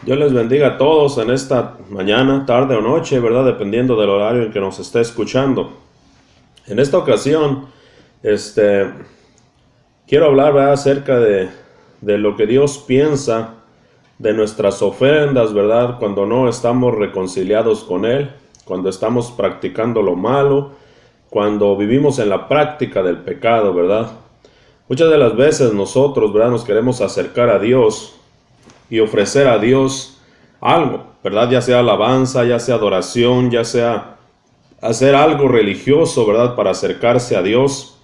Dios les bendiga a todos en esta mañana, tarde o noche, ¿verdad? Dependiendo del horario en que nos esté escuchando. En esta ocasión, este, quiero hablar, ¿verdad?, acerca de lo que Dios piensa de nuestras ofrendas, ¿verdad? Cuando no estamos reconciliados con Él, cuando estamos practicando lo malo, cuando vivimos en la práctica del pecado, ¿verdad? Muchas de las veces nosotros, ¿verdad?, nos queremos acercar a Dios y ofrecer a Dios algo, ¿verdad? Ya sea alabanza, ya sea adoración, ya sea hacer algo religioso, ¿verdad? Para acercarse a Dios.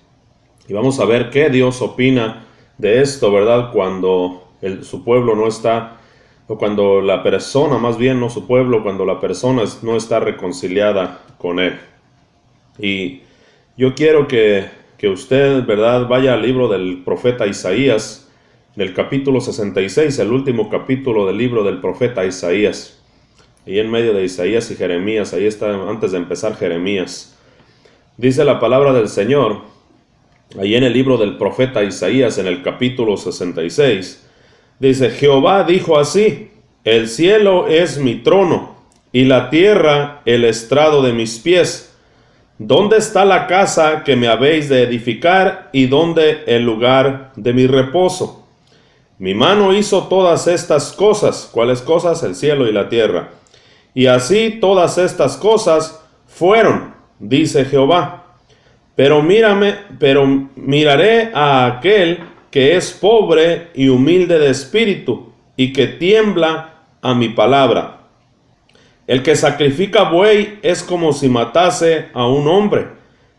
Y vamos a ver qué Dios opina de esto, ¿verdad? Cuando su pueblo no está, o cuando la persona, más bien no su pueblo, cuando la persona no está reconciliada con Él. Y yo quiero que usted, ¿verdad?, vaya al libro del profeta Isaías, del capítulo 66, el último capítulo del libro del profeta Isaías. Y en medio de Isaías y Jeremías, ahí está antes de empezar Jeremías. Dice la palabra del Señor, ahí en el libro del profeta Isaías, en el capítulo 66, dice: Jehová dijo así: el cielo es mi trono, y la tierra el estrado de mis pies. ¿Dónde está la casa que me habéis de edificar, y dónde el lugar de mi reposo? Mi mano hizo todas estas cosas. ¿Cuáles cosas? El cielo y la tierra. Y así todas estas cosas fueron, dice Jehová. Pero miraré a aquel que es pobre y humilde de espíritu, y que tiembla a mi palabra. El que sacrifica buey es como si matase a un hombre.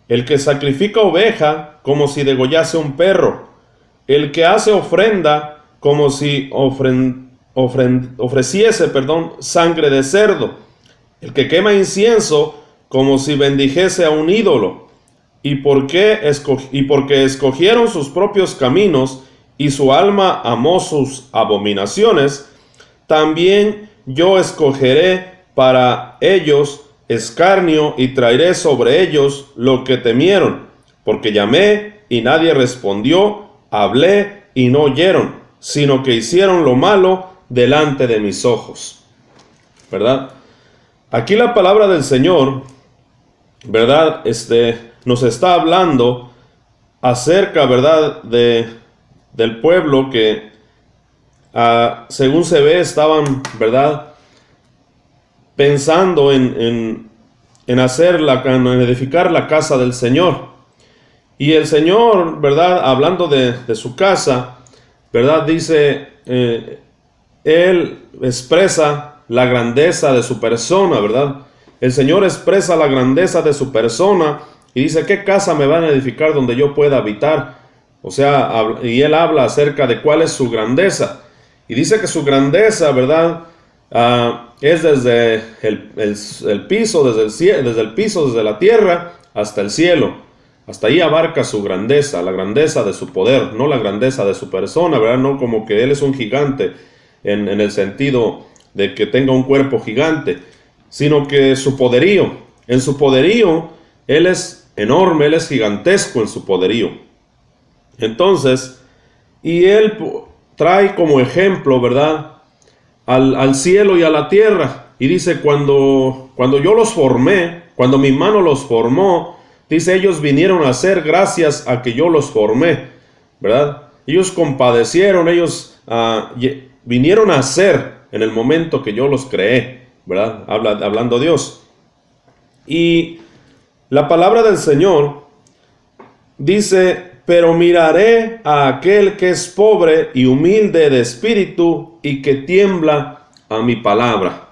El que sacrifica oveja como si degollase un perro. El que hace ofrenda como si ofreciese sangre de cerdo. El que quema incienso como si bendijese a un ídolo. Y porque escogieron sus propios caminos, y su alma amó sus abominaciones, también yo escogeré para ellos escarnio, y traeré sobre ellos lo que temieron. Porque llamé y nadie respondió, hablé y no oyeron, sino que hicieron lo malo delante de mis ojos. ¿Verdad? Aquí la palabra del Señor, ¿verdad?, nos está hablando acerca, ¿verdad?, del pueblo que, según se ve, estaban, ¿verdad?, pensando en edificar la casa del Señor. Y el Señor, ¿verdad?, hablando de su casa, ¿verdad?, dice, Él expresa la grandeza de su persona, ¿verdad? El Señor expresa la grandeza de su persona y dice: ¿qué casa me van a edificar donde yo pueda habitar? O sea, y Él habla acerca de cuál es su grandeza. Y dice que su grandeza, ¿verdad?, es desde el piso, desde la tierra hasta el cielo. Hasta ahí abarca su grandeza, la grandeza de su poder, no la grandeza de su persona, ¿verdad? No como que Él es un gigante en el sentido de que tenga un cuerpo gigante, sino que su poderío, en su poderío, Él es enorme, Él es gigantesco en su poderío. Entonces, y Él trae como ejemplo, ¿verdad?, al cielo y a la tierra. Y dice: cuando yo los formé, cuando mi mano los formó, dice, ellos vinieron a ser gracias a que yo los formé, ¿verdad? Ellos compadecieron, ellos vinieron a ser en el momento que yo los creé, ¿verdad? Hablando Dios. Y la palabra del Señor dice: pero miraré a aquel que es pobre y humilde de espíritu, y que tiembla a mi palabra.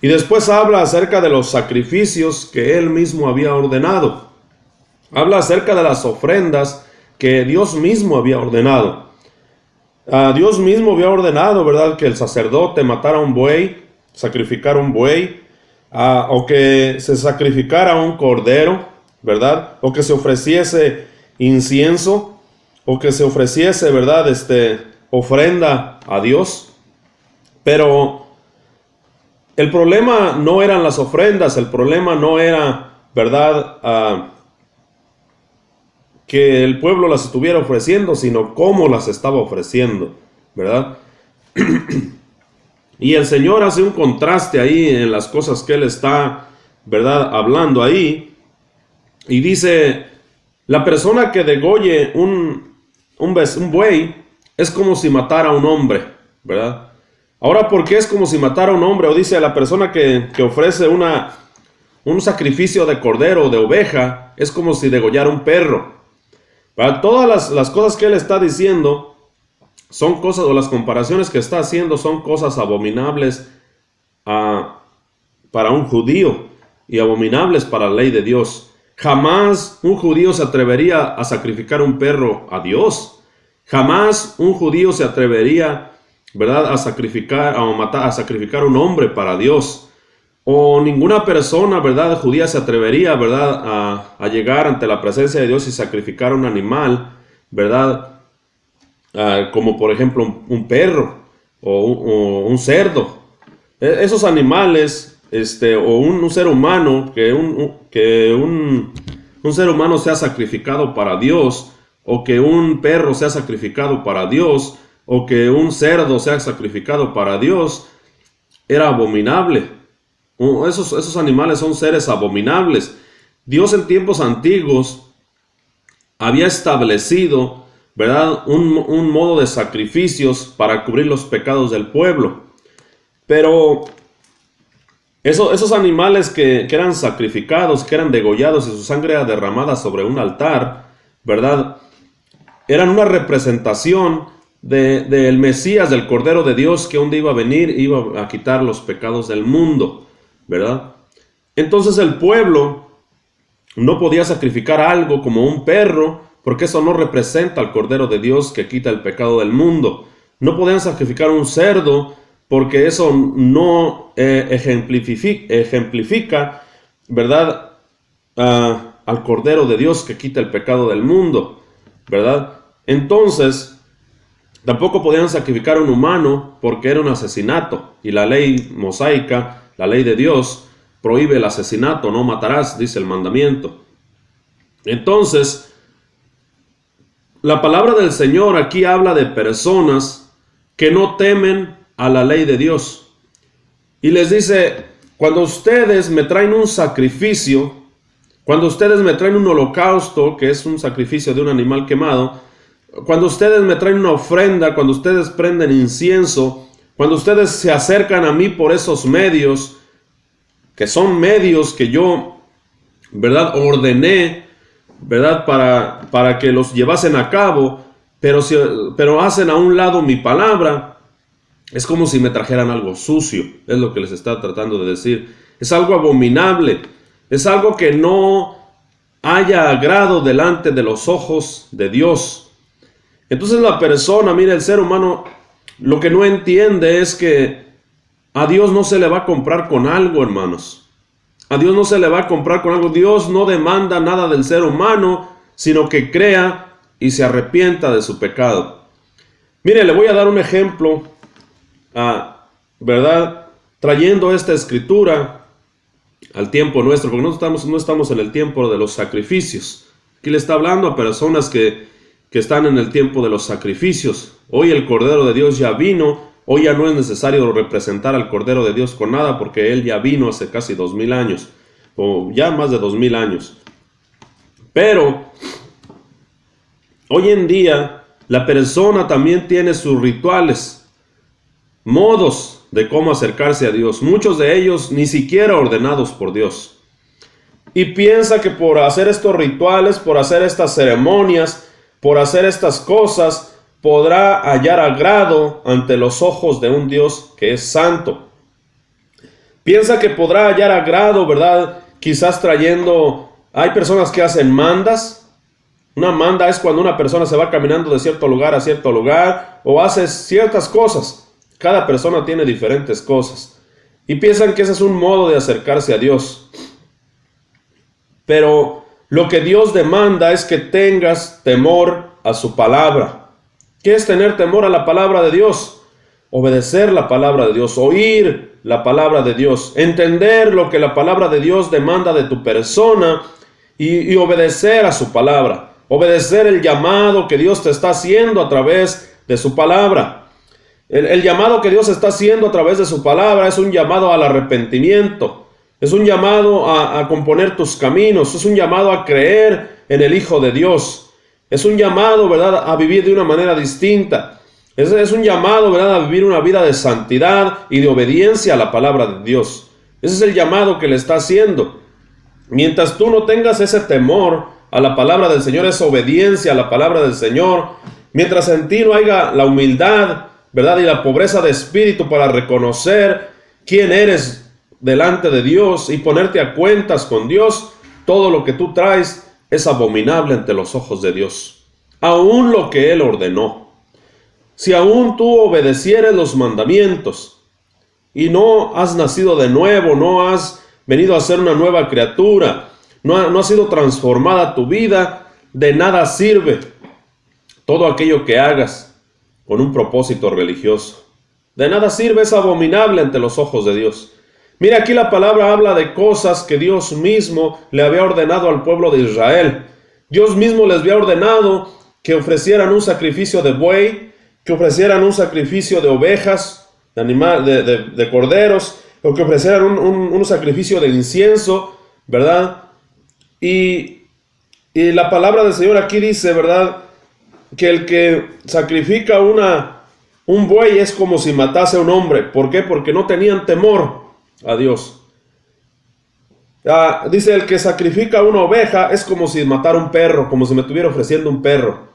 Y después habla acerca de los sacrificios que Él mismo había ordenado. Habla acerca de las ofrendas que Dios mismo había ordenado. Dios mismo había ordenado, ¿verdad?, que el sacerdote matara un buey, sacrificara un buey, o que se sacrificara un cordero, ¿verdad?, o que se ofreciese incienso, o que se ofreciese, ¿verdad?, ofrenda a Dios. Pero el problema no eran las ofrendas, el problema no era, ¿verdad?, que el pueblo las estuviera ofreciendo, sino cómo las estaba ofreciendo, ¿verdad? Y el Señor hace un contraste ahí en las cosas que Él está, ¿verdad?, hablando ahí. Y dice, la persona que degolle un buey es como si matara a un hombre, ¿verdad? Ahora, ¿por qué es como si matara a un hombre? O dice, la persona que ofrece un sacrificio de cordero o de oveja es como si degollara un perro. Para todas las cosas que Él está diciendo son cosas, o las comparaciones que está haciendo son cosas abominables para un judío y abominables para la ley de Dios. Jamás un judío se atrevería a sacrificar un perro a Dios. Jamás un judío se atrevería, ¿verdad?, a sacrificar o matar, a sacrificar un hombre para Dios. O ninguna persona, ¿verdad?, judía se atrevería, ¿verdad?, a llegar ante la presencia de Dios y sacrificar un animal, ¿verdad?, como por ejemplo un perro o un cerdo. Esos animales, o un ser humano, que un ser humano sea sacrificado para Dios, o que un perro sea sacrificado para Dios, o que un cerdo sea sacrificado para Dios, era abominable. Esos animales son seres abominables. Dios en tiempos antiguos había establecido, ¿verdad?, un modo de sacrificios para cubrir los pecados del pueblo. Pero esos animales que eran sacrificados, que eran degollados y su sangre era derramada sobre un altar, ¿verdad?, eran una representación del Mesías, del Cordero de Dios, que un día iba a venir, iba a quitar los pecados del mundo, ¿verdad? Entonces el pueblo no podía sacrificar algo como un perro, porque eso no representa al Cordero de Dios que quita el pecado del mundo. No podían sacrificar un cerdo, porque eso no ejemplifica, ¿verdad?, al Cordero de Dios que quita el pecado del mundo, ¿verdad? Entonces, tampoco podían sacrificar un humano porque era un asesinato. Y la ley mosaica, la ley de Dios, prohíbe el asesinato, no matarás, dice el mandamiento. Entonces, la palabra del Señor aquí habla de personas que no temen a la ley de Dios. Y les dice, cuando ustedes me traen un sacrificio, cuando ustedes me traen un holocausto, que es un sacrificio de un animal quemado, cuando ustedes me traen una ofrenda, cuando ustedes prenden incienso, cuando ustedes se acercan a mí por esos medios, que son medios que yo, ¿verdad?, ordené, ¿verdad?, para que los llevasen a cabo, pero hacen a un lado mi palabra, es como si me trajeran algo sucio, es lo que les está tratando de decir. Es algo abominable, es algo que no haya agrado delante de los ojos de Dios. Entonces la persona, mire, el ser humano, lo que no entiende es que a Dios no se le va a comprar con algo, hermanos. A Dios no se le va a comprar con algo. Dios no demanda nada del ser humano, sino que crea y se arrepienta de su pecado. Mire, le voy a dar un ejemplo, ¿verdad?, trayendo esta escritura al tiempo nuestro, porque no estamos en el tiempo de los sacrificios. Aquí le está hablando a personas que están en el tiempo de los sacrificios. Hoy el Cordero de Dios ya vino. Hoy ya no es necesario representar al Cordero de Dios con nada, porque Él ya vino hace casi 2000 años, o ya más de 2000 años. Pero hoy en día la persona también tiene sus rituales, modos de cómo acercarse a Dios, muchos de ellos ni siquiera ordenados por Dios. Y piensa que por hacer estos rituales, por hacer estas ceremonias, por hacer estas cosas, podrá hallar agrado ante los ojos de un Dios que es santo. Piensa que podrá hallar agrado, ¿verdad?, quizás trayendo... Hay personas que hacen mandas. Una manda es cuando una persona se va caminando de cierto lugar a cierto lugar, o hace ciertas cosas. Cada persona tiene diferentes cosas. Y piensan que ese es un modo de acercarse a Dios. Pero lo que Dios demanda es que tengas temor a su palabra. ¿Qué es tener temor a la palabra de Dios? Obedecer la palabra de Dios, oír la palabra de Dios, entender lo que la palabra de Dios demanda de tu persona y obedecer a su palabra, obedecer el llamado que Dios te está haciendo a través de su palabra. El llamado que Dios está haciendo a través de su palabra es un llamado al arrepentimiento, es un llamado a componer tus caminos, es un llamado a creer en el Hijo de Dios, es un llamado, ¿verdad?, a vivir de una manera distinta, es un llamado, ¿verdad?, a vivir una vida de santidad y de obediencia a la palabra de Dios. Ese es el llamado que le está haciendo. Mientras tú no tengas ese temor a la palabra del Señor, esa obediencia a la palabra del Señor, mientras en ti no haya la humildad, ¿verdad?, y la pobreza de espíritu para reconocer quién eres delante de Dios y ponerte a cuentas con Dios, todo lo que tú traes es abominable ante los ojos de Dios, aún lo que Él ordenó. Si aún tú obedecieres los mandamientos y no has nacido de nuevo, no has venido a ser una nueva criatura, no ha sido transformada tu vida, de nada sirve todo aquello que hagas con un propósito religioso. De nada sirve, es abominable ante los ojos de Dios. Mira, aquí la palabra habla de cosas que Dios mismo le había ordenado al pueblo de Israel. Dios mismo les había ordenado que ofrecieran un sacrificio de buey, que ofrecieran un sacrificio de ovejas, de corderos, o que ofrecieran un sacrificio de incienso, ¿verdad? Y la palabra del Señor aquí dice, ¿verdad?, que el que sacrifica un buey es como si matase a un hombre. ¿Por qué? Porque no tenían temor a Dios. Dice, el que sacrifica una oveja es como si matara un perro, como si me estuviera ofreciendo un perro.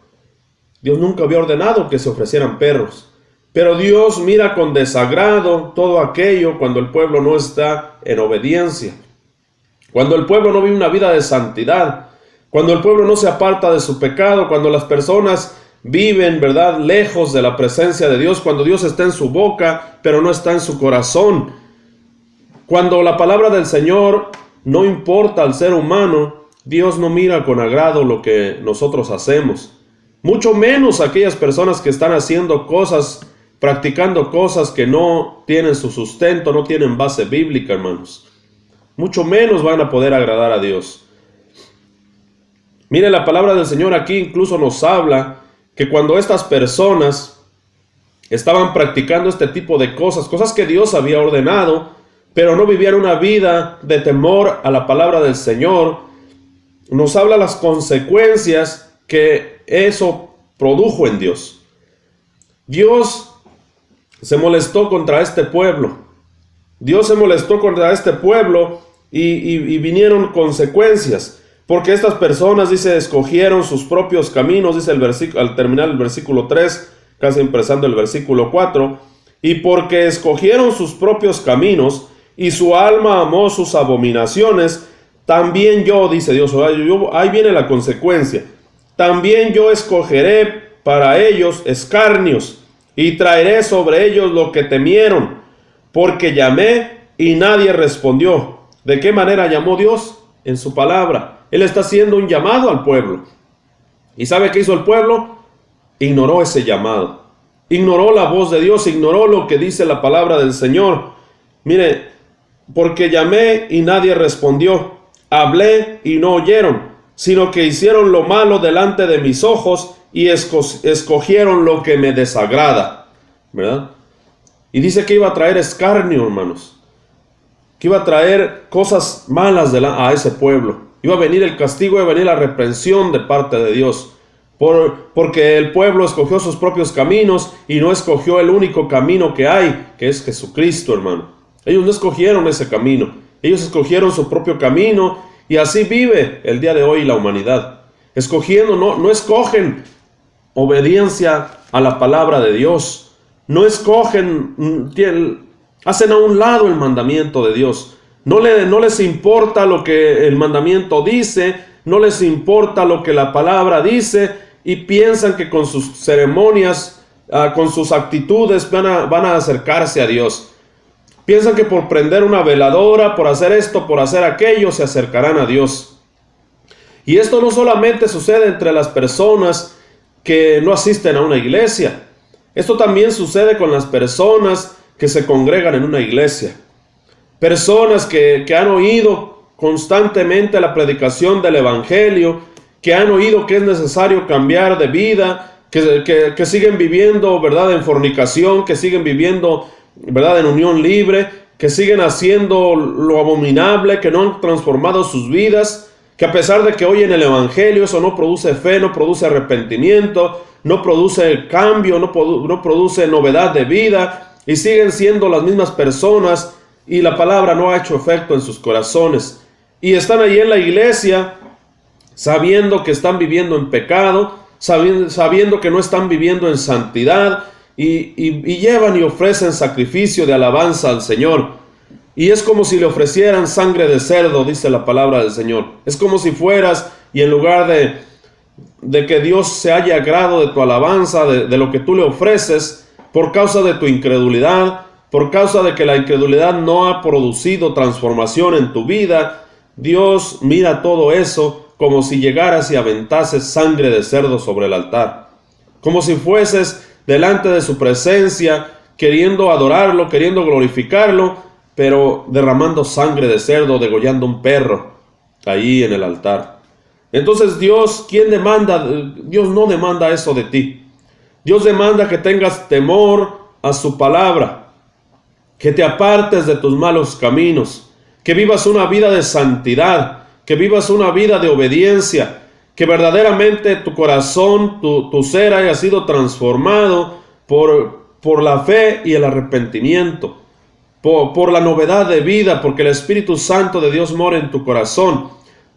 Dios nunca había ordenado que se ofrecieran perros. Pero Dios mira con desagrado todo aquello cuando el pueblo no está en obediencia. Cuando el pueblo no vive una vida de santidad. Cuando el pueblo no se aparta de su pecado, cuando las personas viven, ¿verdad?, lejos de la presencia de Dios, cuando Dios está en su boca, pero no está en su corazón. Cuando la palabra del Señor no importa al ser humano, Dios no mira con agrado lo que nosotros hacemos. Mucho menos aquellas personas que están haciendo cosas, practicando cosas que no tienen su sustento, no tienen base bíblica, hermanos. Mucho menos van a poder agradar a Dios. Mire, la palabra del Señor aquí incluso nos habla que cuando estas personas estaban practicando este tipo de cosas que Dios había ordenado, pero no vivían una vida de temor a la palabra del Señor, nos habla las consecuencias que eso produjo en Dios. Dios se molestó contra este pueblo. Dios se molestó contra este pueblo y vinieron consecuencias. Porque estas personas, dice, escogieron sus propios caminos, dice el versículo, al terminar el versículo 3, casi empezando el versículo 4, y porque escogieron sus propios caminos, y su alma amó sus abominaciones, también yo, dice Dios, ahí viene la consecuencia, también yo escogeré para ellos escarnios, y traeré sobre ellos lo que temieron, porque llamé y nadie respondió. ¿De qué manera llamó Dios? En su palabra. Él está haciendo un llamado al pueblo. ¿Y sabe qué hizo el pueblo? Ignoró ese llamado. Ignoró la voz de Dios, ignoró lo que dice la palabra del Señor. Mire, porque llamé y nadie respondió. Hablé y no oyeron, sino que hicieron lo malo delante de mis ojos y escogieron lo que me desagrada. ¿Verdad? Y dice que iba a traer escarnio, hermanos. Que iba a traer cosas malas a ese pueblo. Iba a venir el castigo, iba a venir la reprensión de parte de Dios. Porque el pueblo escogió sus propios caminos y no escogió el único camino que hay, que es Jesucristo, hermano. Ellos no escogieron ese camino. Ellos escogieron su propio camino y así vive el día de hoy la humanidad. Escogiendo, no escogen obediencia a la palabra de Dios. No escogen, hacen a un lado el mandamiento de Dios. No les importa lo que el mandamiento dice, no les importa lo que la palabra dice y piensan que con sus ceremonias, con sus actitudes van a acercarse a Dios. Piensan que por prender una veladora, por hacer esto, por hacer aquello, se acercarán a Dios. Y esto no solamente sucede entre las personas que no asisten a una iglesia. Esto también sucede con las personas que se congregan en una iglesia. Personas que han oído constantemente la predicación del evangelio, que han oído que es necesario cambiar de vida, que siguen viviendo, ¿verdad?, en fornicación, que siguen viviendo, ¿verdad?, en unión libre, que siguen haciendo lo abominable, que no han transformado sus vidas, que a pesar de que oyen el Evangelio, eso no produce fe, no produce arrepentimiento, no produce cambio, no produce novedad de vida, y siguen siendo las mismas personas, y la palabra no ha hecho efecto en sus corazones. Y están ahí en la iglesia, sabiendo que están viviendo en pecado, sabiendo que no están viviendo en santidad, y llevan y ofrecen sacrificio de alabanza al Señor. Y es como si le ofrecieran sangre de cerdo, dice la palabra del Señor. Es como si fueras y en lugar de que Dios se haya agrado de tu alabanza, de lo que tú le ofreces, por causa de tu incredulidad, por causa de que la incredulidad no ha producido transformación en tu vida, Dios mira todo eso como si llegaras y aventases sangre de cerdo sobre el altar. Como si fueses delante de su presencia, queriendo adorarlo, queriendo glorificarlo, pero derramando sangre de cerdo, degollando un perro ahí en el altar. Entonces Dios, ¿quién demanda? Dios no demanda eso de ti. Dios demanda que tengas temor a su palabra, que te apartes de tus malos caminos, que vivas una vida de santidad, que vivas una vida de obediencia, que verdaderamente tu corazón, tu ser haya sido transformado por la fe y el arrepentimiento, por la novedad de vida, porque el Espíritu Santo de Dios mora en tu corazón.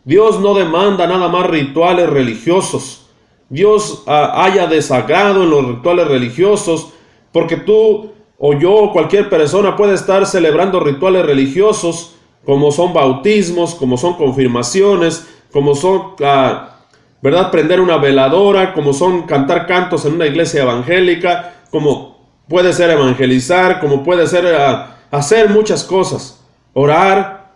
Dios no demanda nada más rituales religiosos. Dios haya desagrado en los rituales religiosos, porque tú o yo o cualquier persona puede estar celebrando rituales religiosos, como son bautismos, como son confirmaciones, como son, ¿verdad?, prender una veladora, como son cantar cantos en una iglesia evangélica, como puede ser evangelizar, como puede ser hacer muchas cosas, orar,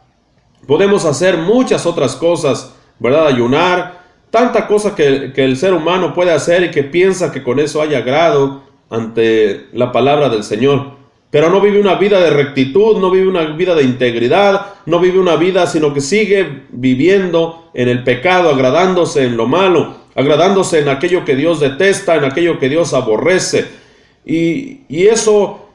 podemos hacer muchas otras cosas, ¿verdad?, ayunar, tanta cosa que el ser humano puede hacer y que piensa que con eso hay agrado ante la palabra del Señor. Pero no vive una vida de rectitud, no vive una vida de integridad, no vive una vida, sino que sigue viviendo en el pecado, agradándose en lo malo, agradándose en aquello que Dios detesta, en aquello que Dios aborrece. Y eso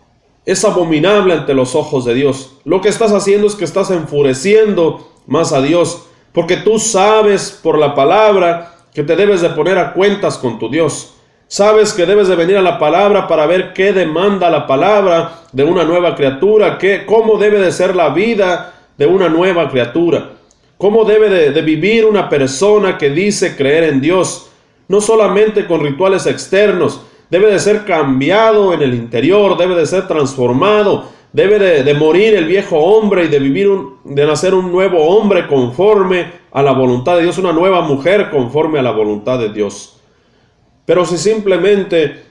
es abominable ante los ojos de Dios. Lo que estás haciendo es que estás enfureciendo más a Dios, porque tú sabes por la palabra que te debes de poner a cuentas con tu Dios. Sabes que debes de venir a la palabra para ver qué demanda la palabra de una nueva criatura, cómo debe de ser la vida de una nueva criatura, cómo debe de vivir una persona que dice creer en Dios, no solamente con rituales externos. Debe de ser cambiado en el interior, debe de ser transformado, debe de morir el viejo hombre y de nacer un nuevo hombre conforme a la voluntad de Dios, una nueva mujer conforme a la voluntad de Dios. Pero si simplemente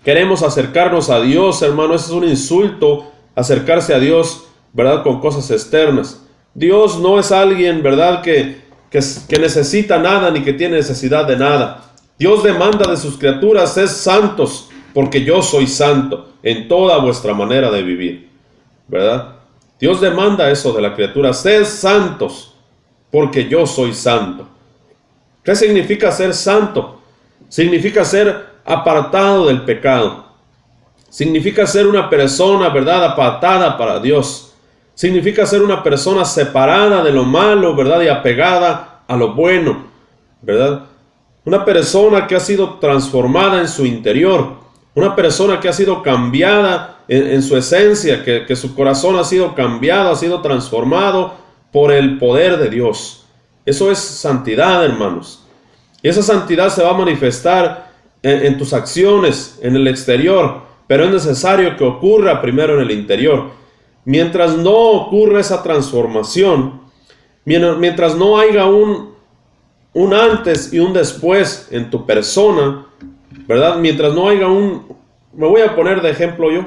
queremos acercarnos a Dios, hermano, eso es un insulto, acercarse a Dios, ¿verdad?, con cosas externas. Dios no es alguien, ¿verdad?, que necesita nada ni que tiene necesidad de nada. Dios demanda de sus criaturas: sed santos, porque yo soy santo, en toda vuestra manera de vivir, ¿verdad? Dios demanda eso de la criatura: sed santos, porque yo soy santo. ¿Qué significa ser santo? Significa ser apartado del pecado. Significa ser una persona, ¿verdad?, apartada para Dios. Significa ser una persona separada de lo malo, ¿verdad?, y apegada a lo bueno, ¿verdad? Una persona que ha sido transformada en su interior. Una persona que ha sido cambiada en su esencia, que su corazón ha sido cambiado, ha sido transformado por el poder de Dios. Eso es santidad, hermanos. Y esa santidad se va a manifestar en tus acciones, en el exterior, pero es necesario que ocurra primero en el interior. Mientras no ocurra esa transformación, mientras no haya un antes y un después en tu persona, ¿verdad? Mientras no haya me voy a poner de ejemplo yo,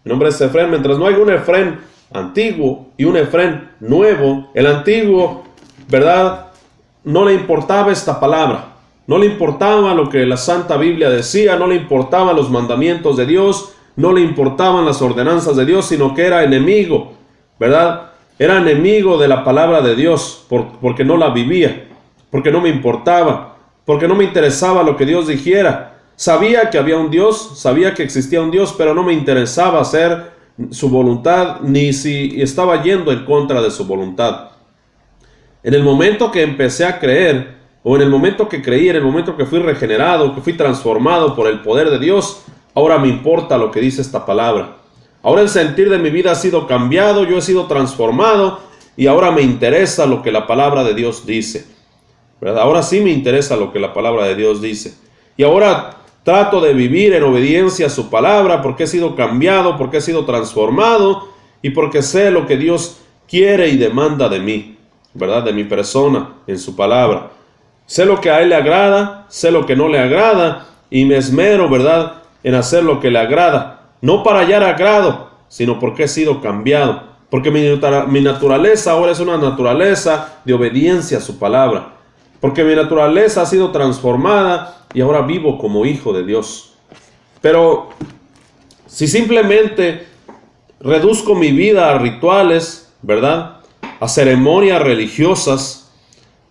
mi nombre es Efrén, mientras no haya un Efrén antiguo y un Efrén nuevo, el antiguo, ¿verdad?, no le importaba esta palabra, no le importaba lo que la Santa Biblia decía, no le importaban los mandamientos de Dios, no le importaban las ordenanzas de Dios, sino que era enemigo, ¿verdad? Era enemigo de la palabra de Dios porque no la vivía, porque no me importaba, porque no me interesaba lo que Dios dijera. Sabía que había un Dios, sabía que existía un Dios, pero no me interesaba hacer su voluntad, ni si estaba yendo en contra de su voluntad. En el momento que empecé a creer, o en el momento que creí, en el momento que fui regenerado, que fui transformado por el poder de Dios, ahora me importa lo que dice esta palabra. Ahora el sentir de mi vida ha sido cambiado, yo he sido transformado, y ahora me interesa lo que la palabra de Dios dice, ¿verdad? Ahora sí me interesa lo que la palabra de Dios dice. Y ahora trato de vivir en obediencia a su palabra, porque he sido cambiado, porque he sido transformado, y porque sé lo que Dios quiere y demanda de mí, ¿verdad? De mi persona, en su palabra. Sé lo que a Él le agrada, sé lo que no le agrada, y me esmero, ¿verdad?, en hacer lo que le agrada. No para hallar agrado, sino porque he sido cambiado. Porque mi naturaleza ahora es una naturaleza de obediencia a su palabra. Porque mi naturaleza ha sido transformada y ahora vivo como hijo de Dios. Pero si simplemente reduzco mi vida a rituales, ¿verdad?, a ceremonias religiosas,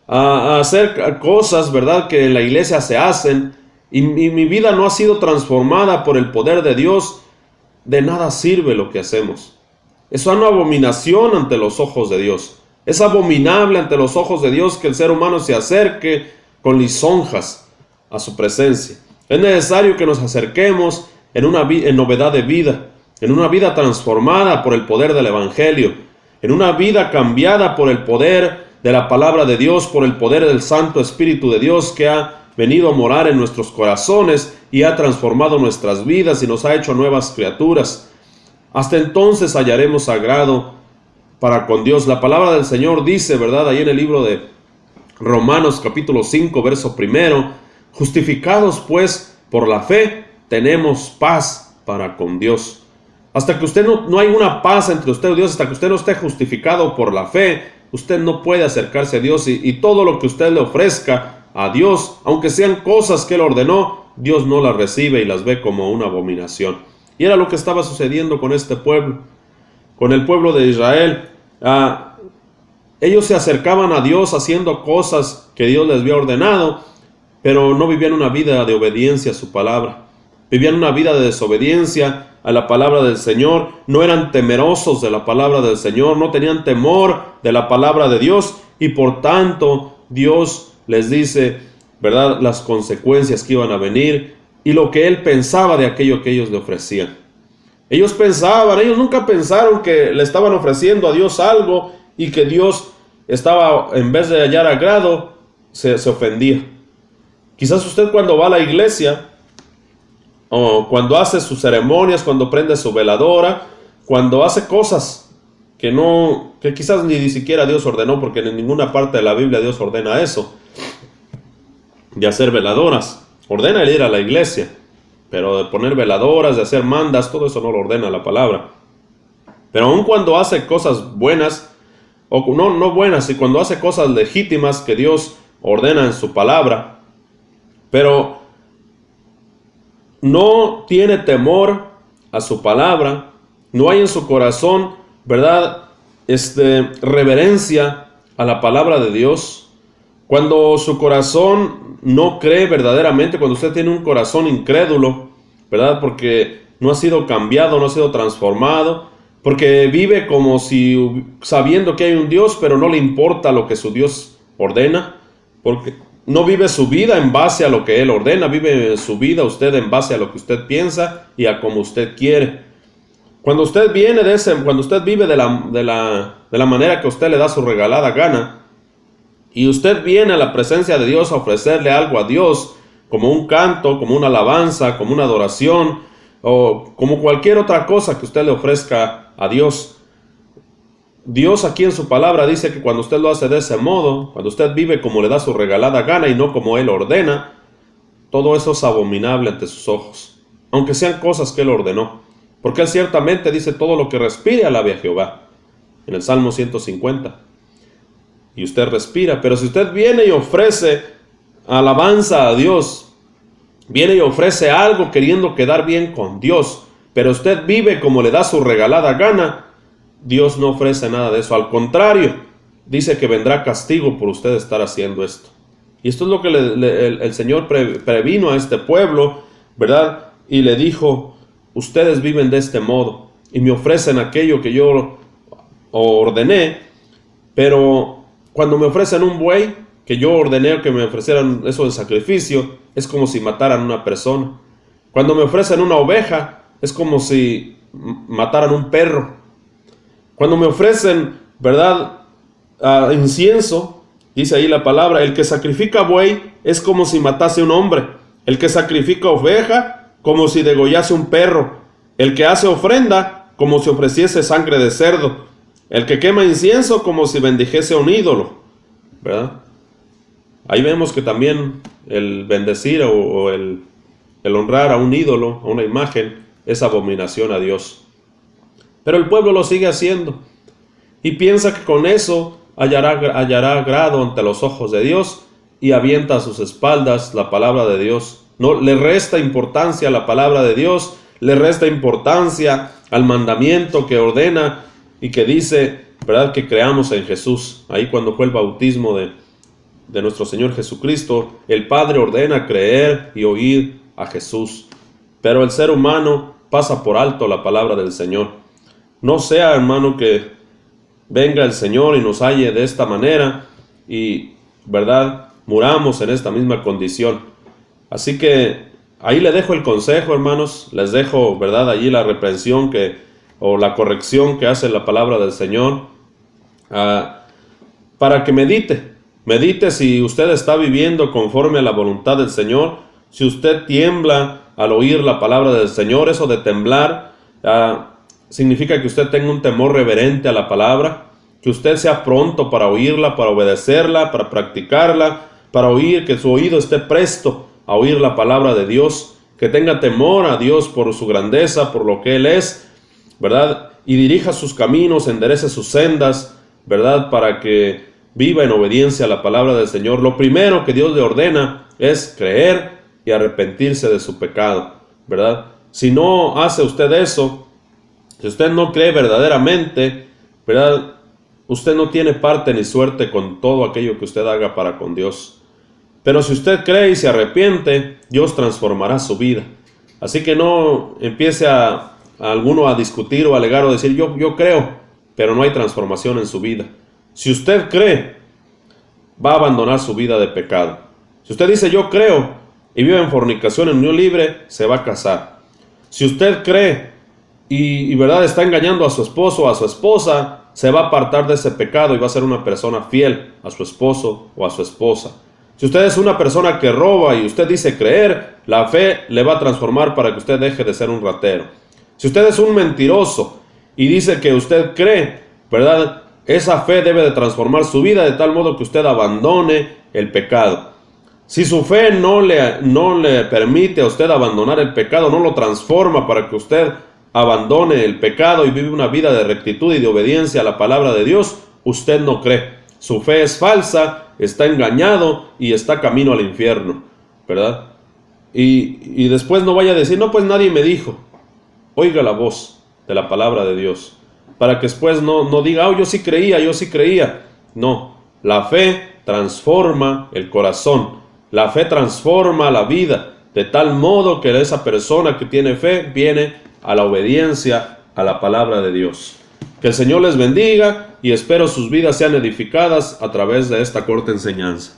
a hacer cosas, ¿verdad?, que en la iglesia se hacen, y mi vida no ha sido transformada por el poder de Dios, de nada sirve lo que hacemos. Es una abominación ante los ojos de Dios. Es abominable ante los ojos de Dios que el ser humano se acerque con lisonjas a su presencia. Es necesario que nos acerquemos en novedad de vida, en una vida transformada por el poder del Evangelio, en una vida cambiada por el poder de la palabra de Dios, por el poder del Santo Espíritu de Dios que ha venido a morar en nuestros corazones y ha transformado nuestras vidas y nos ha hecho nuevas criaturas. Hasta entonces hallaremos agrado para con Dios. La palabra del Señor dice, ¿verdad?, ahí en el libro de Romanos capítulo 5, verso 1, justificados pues por la fe, tenemos paz para con Dios. Hasta que usted no hay una paz entre usted y Dios, hasta que usted no esté justificado por la fe, usted no puede acercarse a Dios, y todo lo que usted le ofrezca a Dios, aunque sean cosas que Él ordenó, Dios no las recibe y las ve como una abominación. Y era lo que estaba sucediendo con este pueblo, con el pueblo de Israel. Ellos se acercaban a Dios haciendo cosas que Dios les había ordenado, pero no vivían una vida de obediencia a su palabra. Vivían una vida de desobediencia a la palabra del Señor, no eran temerosos de la palabra del Señor, no tenían temor de la palabra de Dios, y por tanto Dios les dice, ¿verdad?, las consecuencias que iban a venir y lo que Él pensaba de aquello que ellos le ofrecían. Ellos nunca pensaron que le estaban ofreciendo a Dios algo y que Dios estaba, en vez de hallar agrado, se ofendía. Quizás usted cuando va a la iglesia, o cuando hace sus ceremonias, cuando prende su veladora, cuando hace cosas que quizás ni siquiera Dios ordenó, porque en ninguna parte de la Biblia Dios ordena eso, de hacer veladoras. Ordena el ir a la iglesia, pero de poner veladoras, de hacer mandas, todo eso no lo ordena la palabra. Pero aun cuando hace cosas buenas, o no buenas, y cuando hace cosas legítimas que Dios ordena en su palabra, pero no tiene temor a su palabra, no hay en su corazón, ¿verdad?, reverencia a la palabra de Dios. Cuando su corazón no cree verdaderamente, cuando usted tiene un corazón incrédulo, ¿verdad?, porque no ha sido cambiado, no ha sido transformado, porque vive como si sabiendo que hay un Dios, pero no le importa lo que su Dios ordena, porque no vive su vida en base a lo que Él ordena, vive su vida usted en base a lo que usted piensa y a como usted quiere. Cuando usted vive de la manera que usted le da su regalada gana, y usted viene a la presencia de Dios a ofrecerle algo a Dios, como un canto, como una alabanza, como una adoración, o como cualquier otra cosa que usted le ofrezca a Dios. Dios aquí en su palabra dice que cuando usted lo hace de ese modo, cuando usted vive como le da su regalada gana y no como Él ordena, todo eso es abominable ante sus ojos, aunque sean cosas que Él ordenó. Porque Él ciertamente dice: todo lo que respire alabe a Jehová, en el Salmo 150. Y usted respira, pero si usted viene y ofrece alabanza a Dios, viene y ofrece algo queriendo quedar bien con Dios, pero usted vive como le da su regalada gana, Dios no ofrece nada de eso. Al contrario, dice que vendrá castigo por usted estar haciendo esto. Y esto es lo que el Señor previno a este pueblo, ¿verdad? Y le dijo, ustedes viven de este modo y me ofrecen aquello que yo ordené, pero cuando me ofrecen un buey, que yo ordené que me ofrecieran eso de sacrificio, es como si mataran a una persona. Cuando me ofrecen una oveja, es como si mataran un perro. Cuando me ofrecen, ¿verdad?, incienso, dice ahí la palabra, el que sacrifica buey es como si matase un hombre. El que sacrifica oveja, como si degollase un perro. El que hace ofrenda, como si ofreciese sangre de cerdo. El que quema incienso, como si bendijese a un ídolo, ¿verdad? Ahí vemos que también el bendecir o el honrar a un ídolo, a una imagen, es abominación a Dios. Pero el pueblo lo sigue haciendo y piensa que con eso hallará agrado ante los ojos de Dios y avienta a sus espaldas la palabra de Dios. No le resta importancia a la palabra de Dios, le resta importancia al mandamiento que ordena y que dice, ¿verdad?, que creamos en Jesús. Ahí cuando fue el bautismo de nuestro Señor Jesucristo, el Padre ordena creer y oír a Jesús. Pero el ser humano pasa por alto la palabra del Señor. No sea, hermano, que venga el Señor y nos halle de esta manera y, ¿verdad?, muramos en esta misma condición. Así que ahí le dejo el consejo, hermanos, les dejo, ¿verdad?, allí la reprensión o la corrección que hace la palabra del Señor, para que medite si usted está viviendo conforme a la voluntad del Señor, si usted tiembla al oír la palabra del Señor. Eso de temblar significa que usted tenga un temor reverente a la palabra, que usted sea pronto para oírla, para obedecerla, para practicarla, para oír, que su oído esté presto a oír la palabra de Dios, que tenga temor a Dios por su grandeza, por lo que Él es, ¿verdad? Y dirija sus caminos, enderece sus sendas, ¿verdad?, para que viva en obediencia a la palabra del Señor. Lo primero que Dios le ordena es creer y arrepentirse de su pecado, ¿verdad? Si no hace usted eso, si usted no cree verdaderamente, ¿verdad?, usted no tiene parte ni suerte con todo aquello que usted haga para con Dios. Pero si usted cree y se arrepiente, Dios transformará su vida. Así que no empiece a alguno a discutir o alegar o decir yo creo, pero no hay transformación en su vida. Si usted cree, va a abandonar su vida de pecado. Si usted dice yo creo y vive en fornicación, en unión libre, se va a casar. Si usted cree y verdad está engañando a su esposo o a su esposa, se va a apartar de ese pecado y va a ser una persona fiel a su esposo o a su esposa. Si usted es una persona que roba y usted dice creer, la fe le va a transformar para que usted deje de ser un ratero. Si usted es un mentiroso y dice que usted cree, ¿verdad?, esa fe debe de transformar su vida de tal modo que usted abandone el pecado. Si su fe no le permite a usted abandonar el pecado, no lo transforma para que usted abandone el pecado y vive una vida de rectitud y de obediencia a la palabra de Dios, usted no cree. Su fe es falsa, está engañado y está camino al infierno, ¿verdad? Y después no vaya a decir, no, pues nadie me dijo. Oiga la voz de la palabra de Dios, para que después no diga, yo sí creía. No, la fe transforma el corazón, la fe transforma la vida, de tal modo que esa persona que tiene fe viene a la obediencia a la palabra de Dios. Que el Señor les bendiga y espero sus vidas sean edificadas a través de esta corta enseñanza.